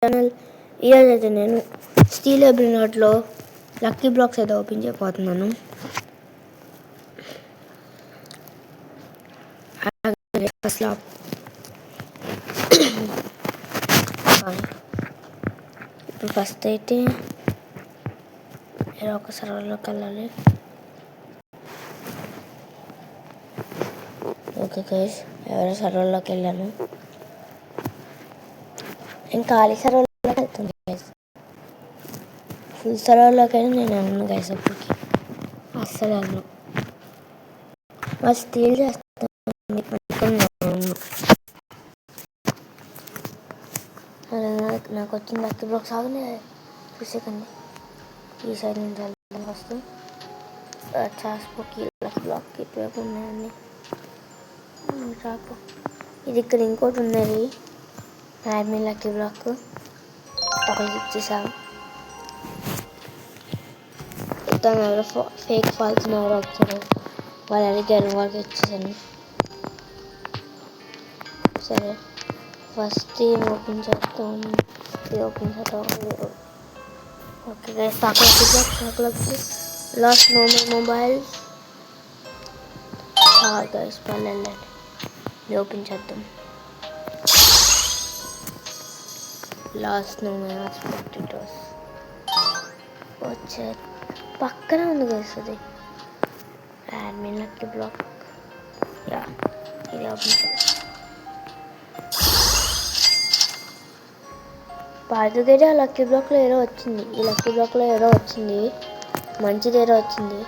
Channel. ఈరోజు అయితే నేను స్టీల్ ఎబ్రినోట్లో లక్కీ బ్లాక్స్ అయితే ఓపెన్ చేయబోతున్నాను. అసలు ఇప్పుడు ఫస్ట్ అయితే ఏదో ఒక సర్వర్లోకి వెళ్ళాలి. ఓకే గైస్, ఎవరో సర్వర్లోకి వెళ్ళాను. నేను ఖాళీ సర్వర్లోకి వెళ్తుంది గైస్. ఫుల్ సర్వర్లోకి వెళ్ళి నేను అన్నాను గైస్. అప్పటికి అస్సలు అన్నాను వాళ్ళు స్టీల్ చేస్తాను. నాకు వచ్చిన లక్కీ బ్లాక్స్ ఆగనే చూసేకండి. ఈ సైడ్ నుంచి వెళ్తాను. వస్తూ చాస్పోకి లక్కీ బ్లాక్ ఇటువైపు ఉన్నాయండి. రాకు ఇది ఇక్కడ ఇంకోటి ఉన్నది. అడ్మిన్ లక్కీ బ్లాక్ ఒకరికి ఇచ్చేసాను. తను ఎవరో ఫేక్ ఫాల్స్ ఎవరో వచ్చారు. వాళ్ళు అడిగారు, వాళ్ళకి ఇచ్చేసాను. సరే ఫస్ట్ ఓపెన్ చేస్తాం. ఇది ఓపెన్ చేద్దాం. Okay guys, chocolates last normal mobiles guys. వెళ్ళండి, ఇది ఓపెన్ చేద్దాం. లాస్ట్ నోమల్ పొటాటోస్ వచ్చే పక్కన ఉంది గైస్. అది అడ్మిన్ లక్కీ బ్లాక్. యా, ఇది ఓపెన్ చేద్దాం. పాడుగైతే ఆ లక్కీ బ్లాక్లో ఏదో వచ్చింది. ఈ లక్కీ బ్లాక్లో ఏదో వచ్చింది, మంచిది ఏదో వచ్చింది.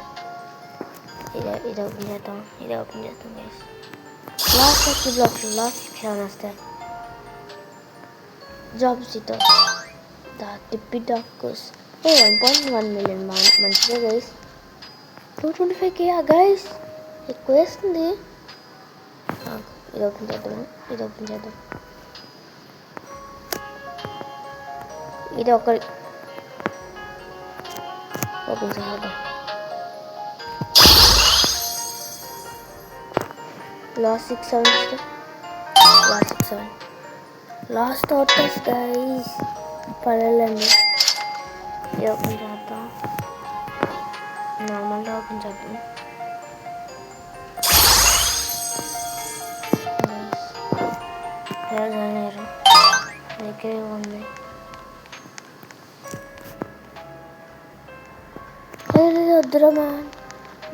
ఇది ఓపెన్ చేద్దాం. ఇది ఓపెన్ చేద్దాం guys. Last lucky black, last 7 వస్తారు. జాబ్స్ ఇతో ద టిప్పి డాక్స్ 1.1 మిలియన్ మంచిదే గైస్. 225K గైస్, ఎక్కువ వేస్తుంది. ఇది ఓపెన్ చేద్దాం. ఇది ఓపెన్ చేద్దాం. ఇది ఒకటి ఓపెన్ చేద్దాం. లాస్ట్ 6-7 వస్తే లాస్ట్ 6-7 లాస్ట్ అవుట్స్ గైస్. పర్వాలేండి. ఇది ఓపెన్ చేద్దాం. నార్మల్గా ఓపెన్ చేద్దాం. జాయిన్ దగ్గర ఉంది. వద్దురా మ్యాన్,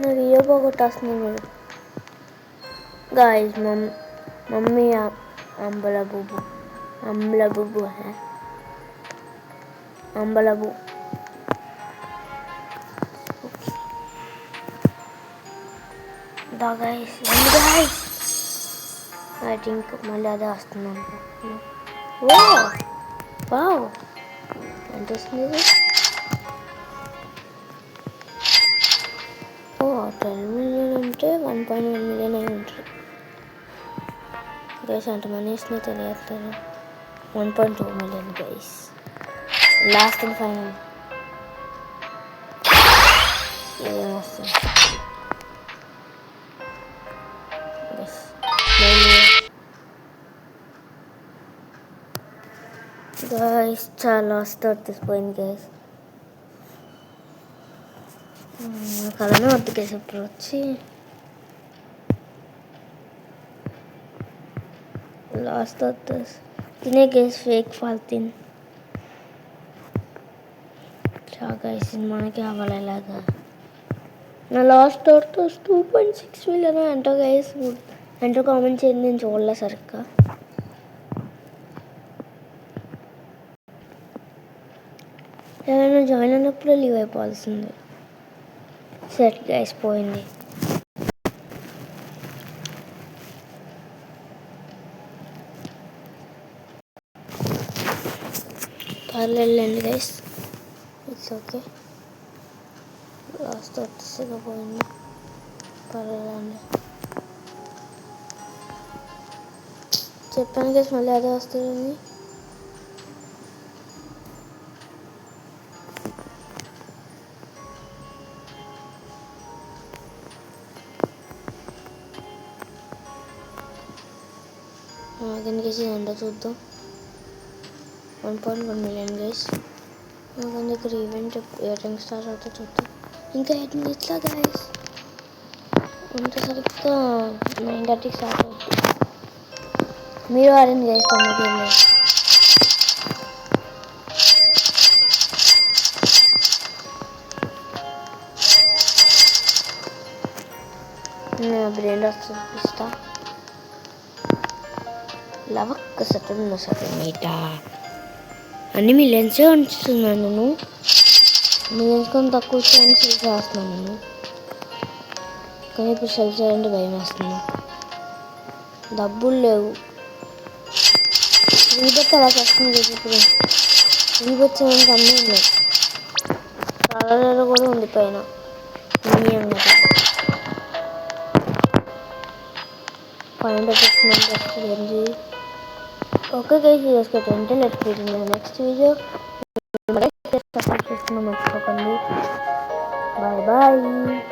నా వీడియో పోగొట్టేస్తుంది మీరు గాయస్. మమ్మీ అంబలబుబు అంబలబు. దా గైస్, ఐ థింక్ మళ్ళీ అదే వస్తుంది. వావ్, ఎంత వస్తుంది? 12 మిలియన్ అంటే 1.1 మిలియన్ అయి ఉంటుంది గైస్. అంత మనీ ఇస్తున్నా తెలియట్లేదు. 1.2 million guys. Last and final ఏం వస్తుంది గైస్. చాలా వస్తుంది గైస్. అలానే వద్దు గైస్. ఇప్పుడు వచ్చి లాస్ట్ అవుతుంది తినే గైస్. ఫేక్ ఫాల్ తిన్ గైస్. మనకి అవ్వాలి ఎలాగా. నా లాస్ట్ అవుతుంది 2.6 మిలియన్ ఎంతో గైస్. ఎంతో కామెంట్ చేయండి, నేను చూడలే సరిగ్గా. ఎవరైనా జాయిన్ అయినప్పుడు లీవ్ అయిపోవాల్సింది. సెట్ గైస్, పోయింది. పర్లేదులేండి గైస్, ఇట్స్ ఓకే. లాస్ట్ వచ్చేసిగా పోయింది. పర్లేదండి, చెప్పాను గైస్ మళ్ళీ అదే వస్తుందని. దీనికి ఏంటో చూద్దాం. 1.1 million గైస్. మన దగ్గర ఈవెంట్ ఏ టైం స్టార్ట్ అవుతుందో చూద్దాం. ఇంకా 8 minutesలో గైస్. ఇంత సరిగ్గా 9:30కి స్టార్ట్ అవుతుంది. మీరు ఆడండి గైస్ తొందరగా. బ్రెయిన్ రాసి చూపిస్తా. లవక్క సతన్న సతమీట అన్ని మిలియన్సే ఉంచుతున్నాను నేను. మిలియన్స్ కొన్ని తక్కువ వచ్చాయని సెల్ చేస్తున్నాను నేను. కానీ ఇప్పుడు సెల్ చేయాలంటే భయం వేస్తుంది. డబ్బులు లేవు. రీబెట్ అలా చేస్తుంది ఇప్పుడు. రీబెట్ చేయడానికి అన్నీ ఉన్నాయి. చాలా కూడా ఉంది పైన. ఫైండ్ వస్తుంది. ఓకే గైస్, చేసుకుంటే నెక్స్ట్ వీడియో చూస్తున్నాం. మర్చిపోకండి. Bye bye.